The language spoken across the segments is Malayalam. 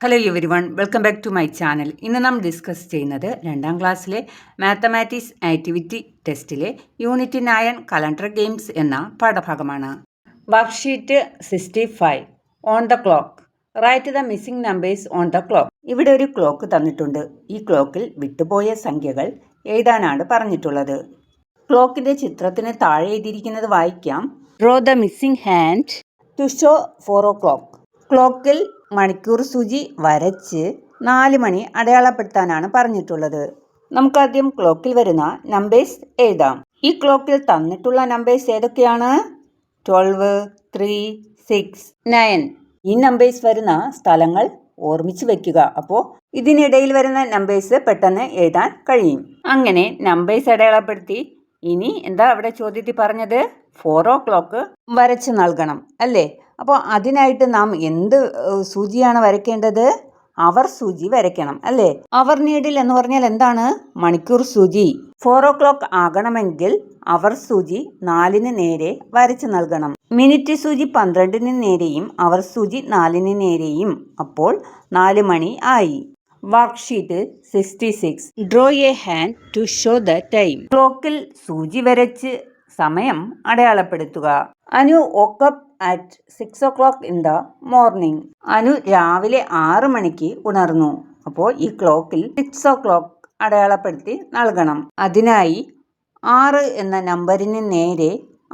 Hello everyone, welcome back to my channel. ഇന്ന് നാം ഡിസ്കസ് ചെയ്യുന്നത് 2ാം ക്ലാസ്സിലെ മാത്തമാറ്റിക്സ് ആക്ടിവിറ്റി ടെസ്റ്റിലെ യൂണിറ്റ് 9 കലണ്ടർ ഗെയിംസ് എന്ന പാഠഭാഗമാണ്. Worksheet 65 on the clock. Write the missing numbers on the clock. ഇവിടെ ഒരു ക്ലോക്ക് തന്നിട്ടുണ്ട്. ഈ ക്ലോക്കിൽ വിട്ടുപോയ സംഖ്യകൾ എഴുതാനാണ് പറഞ്ഞിട്ടുള്ളത്. ക്ലോക്കിൻ്റെ ചിത്രത്തിന് താഴെ എഴുതിയിരിക്കുന്നത് വായിക്കാം. Draw the missing hand to show 4 o'clock. ക്ലോക്കിൽ മണിക്കൂർ സൂചി വരച്ച് 4 മണി അടയാളപ്പെടുത്താനാണ് പറഞ്ഞിട്ടുള്ളത്. നമുക്കാദ്യം ക്ലോക്കിൽ വരുന്ന നമ്പേഴ്സ് എഴുതാം. ഈ ക്ലോക്കിൽ തന്നിട്ടുള്ള നമ്പേഴ്സ് ഏതൊക്കെയാണ്? 12, 3, 6, 9. ഈ നമ്പേഴ്സ് വരുന്ന സ്ഥലങ്ങൾ ഓർമ്മിച്ച് വെക്കുക. അപ്പോൾ ഇതിനിടയിൽ വരുന്ന നമ്പേഴ്സ് പെട്ടെന്ന് എഴുതാൻ കഴിയും. അങ്ങനെ നമ്പേഴ്സ് അടയാളപ്പെടുത്തി ഇനി എന്താ അവിടെ ചോദ്യത്തിൽ പറഞ്ഞത്? 4 o'clock വരച്ച് നൽകണം അല്ലേ? അപ്പോൾ അതിനായിട്ട് നാം എന്ത് സൂചിയാണ് വരയ്ക്കേണ്ടത്? അവർ സൂചി വരയ്ക്കണം അല്ലേ? അവർ നീഡിൽ എന്ന് പറഞ്ഞാൽ എന്താണ്? മണിക്കൂർ സൂചി. 4 o'clock ആകണമെങ്കിൽ അവർ സൂചി 4-ന് നേരെ വരച്ച് നൽകണം. മിനിറ്റ് സൂചി 12-ന് നേരെയും അവർ സൂചി 4-ന് നേരെയും. അപ്പോൾ 4 മണി ആയി. Worksheet 66. Draw a hand to show the time. ക്ലോക്കിൽ സൂചി വരച്ച് സമയം അടയാളപ്പെടുത്തുക. Anu woke up at 6 o'clock in the morning. Anu രാവിലെ 6 മണിക്ക് ഉണർന്നു. അപ്പോൾ ഈ ക്ലോക്കിൽ 6 o'clock അടയാളപ്പെടുത്തി നൽകണം. അതിനായി 6 എന്ന നമ്പറിന് നേരെ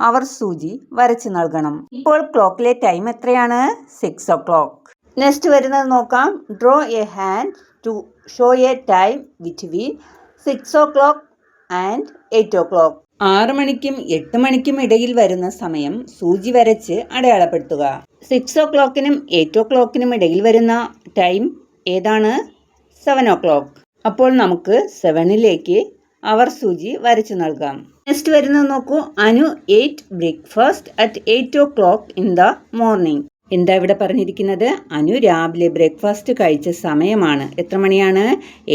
അവർ സൂചി വരച്ച് നൽകണം. ഇപ്പോൾ ക്ലോക്കിലെ ടൈം എത്രയാണ്? 6 o'clock. നെക്സ്റ്റ് വരുന്നത് നോക്കാം. Draw a hand to show a time between 6 o'clock and 8 o'clock. 6 മണിക്കും 8 മണിക്കും ഇടയിൽ വരുന്ന സമയം സൂചി വരച്ച് അടയാളപ്പെടുത്തുക. 6 o'clockനും 8 o'clockനും ഇടയിൽ വരുന്ന ടൈം ഏതാണ്? 7 o'clock. അപ്പോൾ നമുക്ക് 7ലേക്ക് അവർ സൂചി വരച്ച് നൽകാം. നെക്സ്റ്റ് വരുന്നത് നോക്കൂ. Anu ate breakfast at 8 o'clock in the morning. എന്താ ഇവിടെ പറഞ്ഞിരിക്കുന്നത്? അനു രാവിലെ ബ്രേക്ക്ഫാസ്റ്റ് കഴിച്ച സമയമാണ്. എത്ര മണിയാണ്?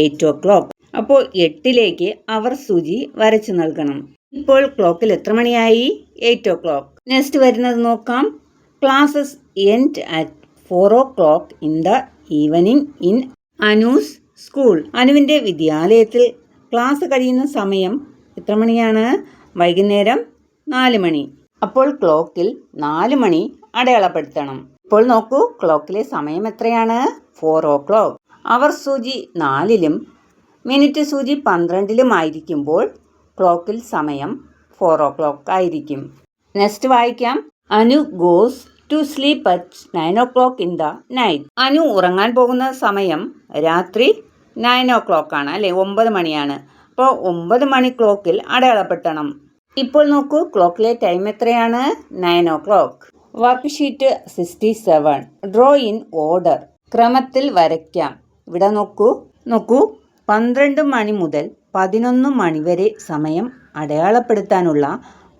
8 o'clock. അപ്പോൾ 8ലേക്ക് അവർ സൂചി വരച്ച് നൽകണം. ഇപ്പോൾ ക്ലോക്കിൽ എത്ര മണിയായി? 8 o'clock. നെക്സ്റ്റ് വരുന്നത് നോക്കാം. Classes end at 4 o'clock in the evening in Anu's school. അനുവിൻ്റെ വിദ്യാലയത്തിൽ ക്ലാസ് കഴിയുന്ന സമയം എത്ര മണിയാണ്? വൈകുന്നേരം 4 മണി. അപ്പോൾ ക്ലോക്കിൽ 4 മണി അടയാളപ്പെടുത്തണം. ഇപ്പോൾ നോക്കൂ, ക്ലോക്കിലെ സമയം എത്രയാണ്? 4 o'clock. അവർ സൂചി 4-ലും മിനിറ്റ് സൂചി 12-ലും ആയിരിക്കുമ്പോൾ ക്ലോക്കിൽ സമയം 4 o'clock ആയിരിക്കും. നെക്സ്റ്റ് വായിക്കാം. Anu goes to sleep at 9 o'clock in the night. Anu ഉറങ്ങാൻ പോകുന്ന സമയം രാത്രി 9 o'clock ആണ് അല്ലേ? 9 മണിയാണ്. അപ്പോൾ 9 മണി ക്ലോക്കിൽ അടയാളപ്പെടുത്തണം. ഇപ്പോൾ നോക്കൂ, ക്ലോക്കിലെ ടൈം എത്രയാണ്? 9 o'clock. Worksheet 67. Draw in order. ക്രമത്തിൽ വരയ്ക്കാം. ഇവിടെ നോക്കൂ 12 മണി മുതൽ 11 മണി വരെ സമയം അടയാളപ്പെടുത്താനുള്ള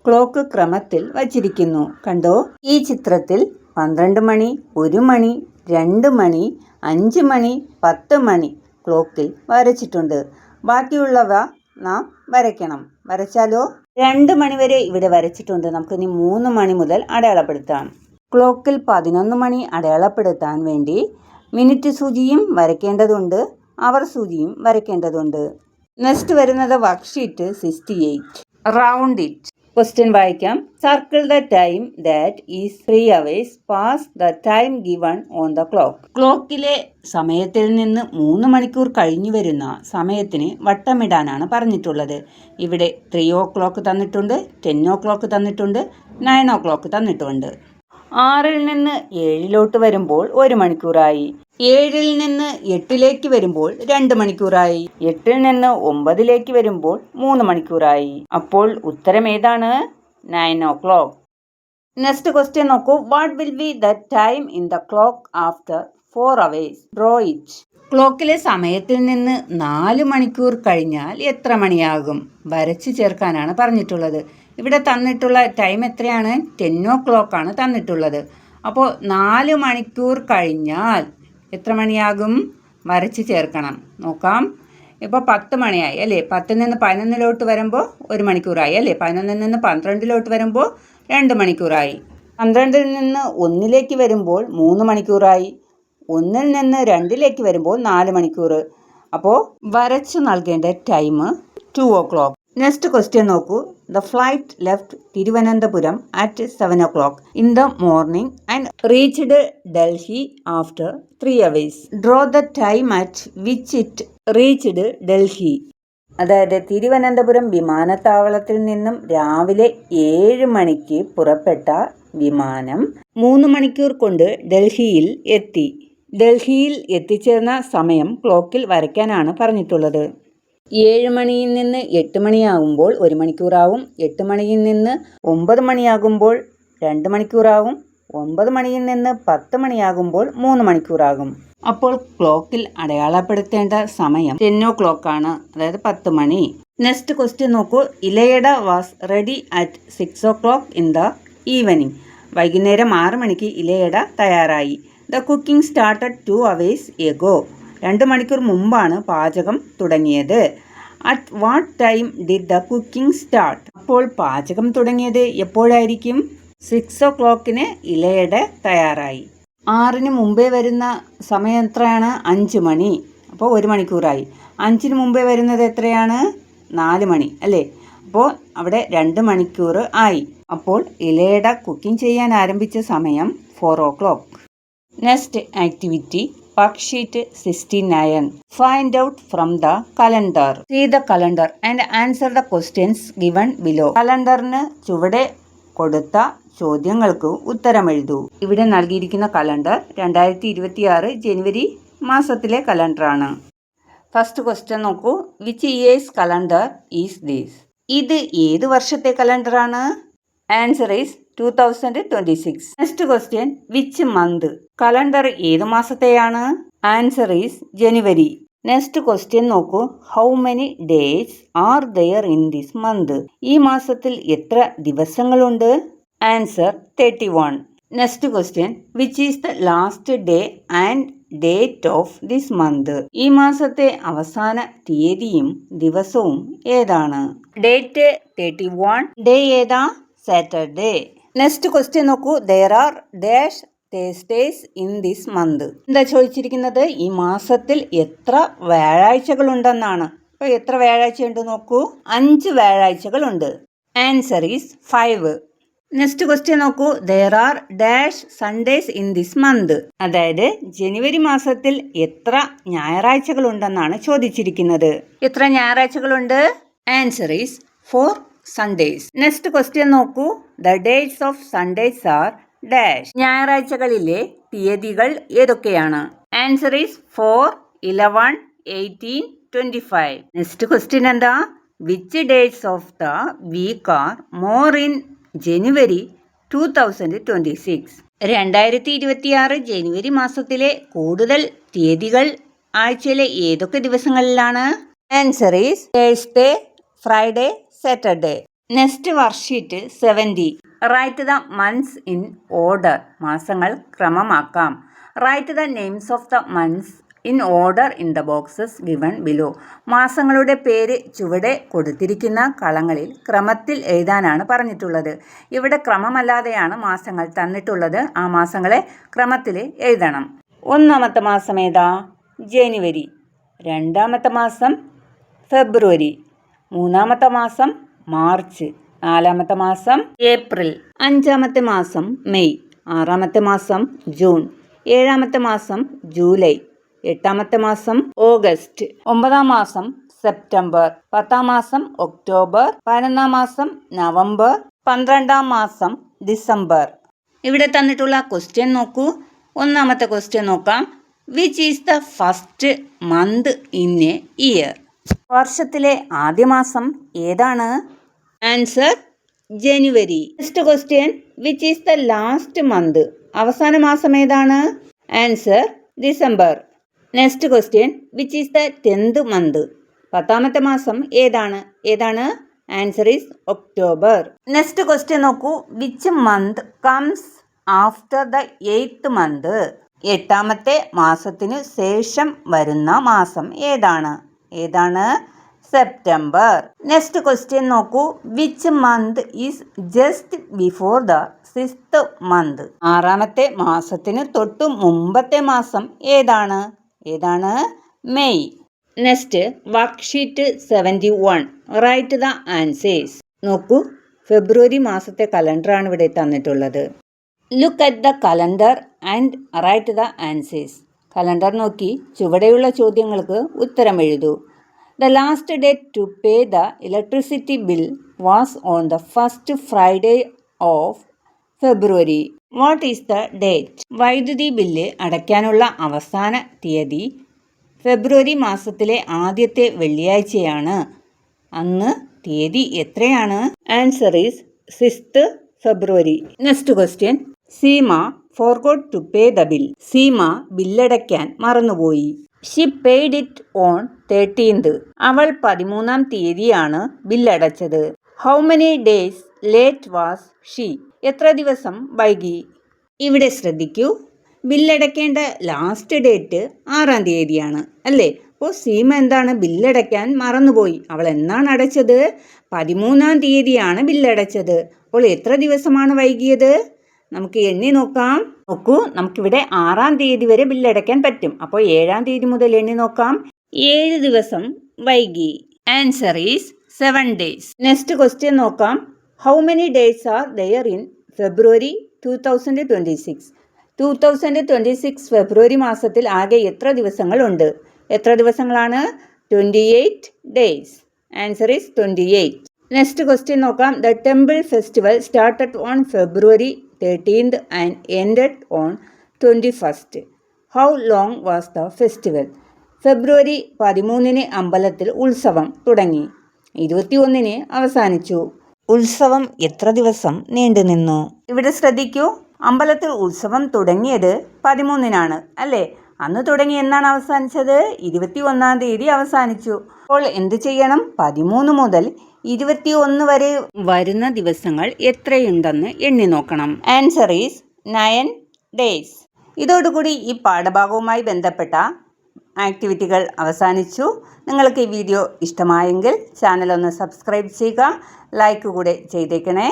ക്ലോക്ക് ക്രമത്തിൽ വച്ചിരിക്കുന്നു. കണ്ടോ? ഈ ചിത്രത്തിൽ 12 മണി, 1 മണി, 2 മണി, 5 മണി, 10 മണി ക്ലോക്കിൽ വരച്ചിട്ടുണ്ട്. ബാക്കിയുള്ളവ നാം വരയ്ക്കണം. വരച്ചാലോ? 2 മണി വരെ ഇവിടെ വരച്ചിട്ടുണ്ട്. നമുക്കിനി 3 മണി മുതൽ അടയാളപ്പെടുത്താം. ക്ലോക്കിൽ 11 മണി അടയാളപ്പെടുത്താൻ വേണ്ടി മിനിറ്റ് സൂചിയും വരയ്ക്കേണ്ടതുണ്ട്, അവർ സൂചിയും വരയ്ക്കേണ്ടതുണ്ട്. നെക്സ്റ്റ് വരുന്നത് വർക്ക്ഷീറ്റ് 68. Round it. ക്വസ്റ്റ്യൻ വായിക്കാം. Circle the time that is 3 hours pass the time given on the clock. ക്ലോക്കിലെ സമയത്തിൽ നിന്ന് 3 മണിക്കൂർ കഴിഞ്ഞു വരുന്ന സമയത്തിന് വട്ടമിടാനാണ് പറഞ്ഞിട്ടുള്ളത്. ഇവിടെ 3 o'clock തന്നിട്ടുണ്ട്, 10 o'clock തന്നിട്ടുണ്ട്, 9 o'clock തന്നിട്ടുണ്ട്. 6-ൽ നിന്ന് 7-ലോട്ട് വരുമ്പോൾ 1 മണിക്കൂറായി. 7-ൽ നിന്ന് 8-ലേക്ക് വരുമ്പോൾ 2 മണിക്കൂറായി. 8-ൽ നിന്ന് 9-ലേക്ക് വരുമ്പോൾ 3 മണിക്കൂറായി. അപ്പോൾ ഉത്തരം ഏതാണ്? 9 o'clock. നെക്സ്റ്റ് ക്വസ്റ്റ്യൻ നോക്കൂ. What will be the time in the clock after 4 hours? Draw it. ക്ലോക്കിലെ സമയത്തിൽ നിന്ന് 4 മണിക്കൂർ കഴിഞ്ഞാൽ എത്ര മണിയാകും? വരച്ച് ചേർക്കാനാണ് പറഞ്ഞിട്ടുള്ളത്. ഇവിടെ തന്നിട്ടുള്ള ടൈം എത്രയാണ്? 10 o'clock ആണ് തന്നിട്ടുള്ളത്. അപ്പോൾ 4 മണിക്കൂർ കഴിഞ്ഞാൽ എത്ര മണിയാകും? വരച്ച് ചേർക്കണം. നോക്കാം. ഇപ്പോൾ 10 മണിയായി അല്ലേ? 10-ൽ നിന്ന് 11-ലോട്ട് വരുമ്പോൾ 1 മണിക്കൂറായി അല്ലേ? 11-ൽ നിന്ന് 12-ലോട്ട് വരുമ്പോൾ 2 മണിക്കൂറായി. 12-ൽ നിന്ന് 1-ലേക്ക് വരുമ്പോൾ 3 മണിക്കൂറായി. 1 നിന്ന് 2 വരുമ്പോൾ 4 മണിക്കൂർ. അപ്പോൾ വരച്ചു നൽകേണ്ട ടൈം 2 o'clock. നെക്സ്റ്റ് ക്വസ്റ്റ്യൻ നോക്കൂ. The flight left Thiruvananthapuram at 7 o'clock in the morning and reached Delhi after 3 hours. Draw the time at which it reached Delhi. അതായത് തിരുവനന്തപുരം വിമാനത്താവളത്തിൽ നിന്നും രാവിലെ 7 മണിക്ക് പുറപ്പെട്ട വിമാനം 3 മണിക്കൂർ കൊണ്ട് ഡൽഹിയിൽ എത്തി. ഡൽഹിയിൽ എത്തിച്ചേർന്ന സമയം ക്ലോക്കിൽ വരയ്ക്കാനാണ് പറഞ്ഞിട്ടുള്ളത്. 7 മണിയിൽ നിന്ന് 8 മണിയാകുമ്പോൾ 1 മണിക്കൂറാവും. 8 മണിയിൽ നിന്ന് 9 മണിയാകുമ്പോൾ 2 മണിക്കൂറാവും. 9 മണിയിൽ നിന്ന് 10 മണിയാകുമ്പോൾ 3 മണിക്കൂറാകും. അപ്പോൾ ക്ലോക്കിൽ അടയാളപ്പെടുത്തേണ്ട സമയം 10 o'clock ആണ്, അതായത് 10 മണി. നെക്സ്റ്റ് ക്വസ്റ്റ്യൻ നോക്കൂ. Ilayada was ready at 6 o'clock in the evening. വൈകുന്നേരം 6 മണിക്ക് ഇലയട തയ്യാറായി. The cooking started 2 hours ago. 2 മണിക്കൂർ മുമ്പാണ് പാചകം തുടങ്ങിയത്. At what time did the cooking start. അപ്പോൾ പാചകം തുടങ്ങിയത് എപ്പോഴായിരിക്കും? 6 o'clockന് ഇലയട തയ്യാറായി. 6-ന് മുമ്പേ വരുന്ന സമയം എത്രയാണ്? 5 മണി. അപ്പോൾ 1 മണിക്കൂറായി. 5-ന് മുമ്പേ വരുന്നത് എത്രയാണ്? 4 മണി അല്ലേ? അപ്പോൾ അവിടെ 2 മണിക്കൂർ ആയി. അപ്പോൾ ഇലയട കുക്കിംഗ് ചെയ്യാൻ ആരംഭിച്ച സമയം 4 o'clock. Next activity worksheet 69. Find out from the calendar. See the calendar and answer the questions given below. കലണ്ടറിന് ചുവടെ കൊടുത്ത ചോദ്യങ്ങൾക്ക് ഉത്തരമെഴുതൂ. ഇവിടെ നൽകിയിരിക്കുന്ന കലണ്ടർ 2026 ജനുവരി മാസത്തിലെ കലണ്ടറാണ്. ഫസ്റ്റ് ക്വസ്റ്റ്യൻ നോക്കൂ. Which years calendar is this. ഇത് ഏത് വർഷത്തെ കലണ്ടറാണ്? Answer is 2026. Next question which month. Calendar ഏത് മാസത്തെയാണ്? Answer is January. Next question നോക്കൂ. How many days are there in this month. ഈ മാസത്തിൽ എത്ര ദിവസങ്ങളുണ്ട്? Answer 31. Next question which is the last day and date of this month. ഈ മാസത്തെ അവസാന തീയതിയും ദിവസവും ഏതാണ്? ഡേറ്റ് 31. ഡേ ഏതാ? സാറ്റർഡേ. നെക്സ്റ്റ് ക്വസ്റ്റ്യൻ നോക്കൂ. There are dash Thursdays in this month. എന്താ ചോദിച്ചിരിക്കുന്നത്? ഈ മാസത്തിൽ എത്ര വ്യാഴാഴ്ചകളുണ്ടെന്നാണ്. അപ്പോൾ എത്ര വ്യാഴാഴ്ചയുണ്ട് നോക്കൂ. 5 വ്യാഴാഴ്ചകളുണ്ട്. Answer is 5. നെക്സ്റ്റ് ക്വസ്റ്റ്യൻ നോക്കൂ. There are dash Sundays in this month. അതായത് ജനുവരി മാസത്തിൽ എത്ര ഞായറാഴ്ചകളുണ്ടെന്നാണ് ചോദിച്ചിരിക്കുന്നത്. എത്ര ഞായറാഴ്ചകളുണ്ട്? Answer is 4 Sundays. Next question നോക്കൂ. The dates of Sundays are dash. ഞായറാഴ്ചകളിലെ തീയതികൾ ഏതൊക്കെയാണ്? Answer is 4, 11, 18, 25. നെക്സ്റ്റ് ക്വസ്റ്റ്യൻ എന്താ? Which dates of the week are more in January 2026. 2026 ജനുവരി മാസത്തിലെ കൂടുതൽ തീയതികൾ ആഴ്ചയിലെ ഏതൊക്കെ ദിവസങ്ങളിലാണ്? Answer is Thursday, Friday, Saturday. Next worksheet 70. Write the months in order. മാസങ്ങൾ ക്രമമാക്കാം. Write the names of the months in order in the boxes given below. മാസങ്ങളുടെ പേര് ചുവടെ കൊടുത്തിരിക്കുന്ന കളങ്ങളിൽ ക്രമത്തിൽ എഴുതാനാണ് പറഞ്ഞിട്ടുള്ളത്. ഇവിടെ ക്രമമല്ലാതെയാണ് മാസങ്ങൾ തന്നിട്ടുള്ളത്. ആ മാസങ്ങളെ ക്രമത്തിൽ എഴുതണം. ഒന്നാമത്തെ മാസം ഏതാ? ജനുവരി. രണ്ടാമത്തെ മാസം ഫെബ്രുവരി. മൂന്നാമത്തെ മാസം മാർച്ച്. നാലാമത്തെ മാസം ഏപ്രിൽ. അഞ്ചാമത്തെ മാസം മെയ്. ആറാമത്തെ മാസം ജൂൺ. ഏഴാമത്തെ മാസം ജൂലൈ. എട്ടാമത്തെ മാസം ഓഗസ്റ്റ്. 9-ാം മാസം സെപ്റ്റംബർ. 10-ാം മാസം ഒക്ടോബർ. 11-ാം മാസം നവംബർ. 12-ാം മാസം ഡിസംബർ. ഇവിടെ തന്നിട്ടുള്ള ക്വസ്റ്റ്യൻ നോക്കൂ. ഒന്നാമത്തെ ക്വസ്റ്റ്യൻ നോക്കാം. Which is the first month in a year. വർഷത്തിലെ ആദ്യ മാസം ഏതാണ്? Answer January. Next question which is the last month. അവസാന മാസം ഏതാണ്? Answer December. Next question which is the 10th month. 10-ാമത്തെ മാസം ഏതാണ്? Answer is October. Next question നോക്കൂ. Which month comes after the 8th month. 8-ാമത്തെ മാസത്തിനു ശേഷം വരുന്ന മാസം ഏതാണ്? സെപ്റ്റംബർ. നെക്സ്റ്റ് ക്വസ്റ്റ്യൻ നോക്കൂ. Which month is just before the 6th month? 6ാമത്തെ മാസത്തിന് തൊട്ടു മുമ്പത്തെ മാസം ഏതാണ്? May. Next worksheet 71. Write the answers. നോക്കൂ, ഫെബ്രുവരി മാസത്തെ കലണ്ടറാണ് ഇവിടെ തന്നിട്ടുള്ളത്. Look at the calendar and write the answers. Calendar നോക്കി ചുവടെയുള്ള ചോദ്യങ്ങൾക്ക് ഉത്തരം എഴുതൂ. The last date to pay the electricity bill was on the first Friday of February. What is the date? വൈദ്യുതി ബില്ല് അടയ്ക്കാനുള്ള അവസാന തീയതി ഫെബ്രുവരി മാസത്തിലെ ആദ്യത്തെ വെള്ളിയാഴ്ചയാണ്. അന്ന് തീയതി എത്രയാണ്? Answer is 6th February. Next question. Seema forgot to pay the bill. Seema ബില്ലടയ്ക്കാൻ മറന്നുപോയി. She paid it on 13th. അവൾ 13ാം തീയതിയാണ് ബില്ലടച്ചത്. How many days late was she? എത്ര ദിവസം വൈകി? ഇവിടെ ശ്രദ്ധിക്കൂ, ബില്ലടയ്ക്കേണ്ട ലാസ്റ്റ് ഡേറ്റ് 6ാം തീയതിയാണ് അല്ലേ? അപ്പോൾ സീമ എന്താണ്, ബില്ലടയ്ക്കാൻ മറന്നുപോയി. അവൾ എന്നാണ് അടച്ചത്? 13ാം തീയതിയാണ് ബില്ലടച്ചത്. അപ്പോൾ എത്ര ദിവസമാണ് വൈകിയത്? നമുക്ക് എണ്ണി നോക്കാം. നോക്കൂ, നമുക്കിവിടെ 6ാം തീയതി വരെ ബില്ലടയ്ക്കാൻ പറ്റും. അപ്പോൾ 7ാം തീയതി മുതൽ എണ്ണി നോക്കാം. 7 ദിവസം വൈകി. Answer is 7 days. Next question നോക്കാം. How many days are there in February 2026? 2026 ഫെബ്രുവരി മാസത്തിൽ ആകെ എത്ര ദിവസങ്ങളുണ്ട്? എത്ര ദിവസങ്ങളാണ്? 28 days. Answer is 28. Next question നോക്കാം. The temple festival started on February 13th and ended on 21st. How long was the festival? ഫെബ്രുവരി 13-ന് അമ്പലത്തിൽ ഉത്സവം തുടങ്ങി, 21-ന് അവസാനിച്ചു. ഉത്സവം എത്ര ദിവസം നീണ്ടുനിന്നു? ഇവിടെ ശ്രദ്ധിക്കൂ, അമ്പലത്തിൽ ഉത്സവം തുടങ്ങിയത് 13-നാണ് അല്ലേ? അന്ന് തുടങ്ങി എന്നാണ് അവസാനിച്ചത്? 21-ാം തീയതി അവസാനിച്ചു. അപ്പോൾ എന്ത് ചെയ്യണം? 13 മുതൽ 21 വരെ വരുന്ന ദിവസങ്ങൾ എത്രയുണ്ടെന്ന് എണ്ണി നോക്കണം. Answer is 9 days. ഇതോടുകൂടി ഈ പാഠഭാഗവുമായി ബന്ധപ്പെട്ട ആക്ടിവിറ്റികൾ അവസാനിച്ചു. നിങ്ങൾക്ക് ഈ വീഡിയോ ഇഷ്ടമായെങ്കിൽ ചാനൽ ഒന്ന് സബ്സ്ക്രൈബ് ചെയ്യുക, ലൈക്ക് കൂടെ ചെയ്തേക്കണേ.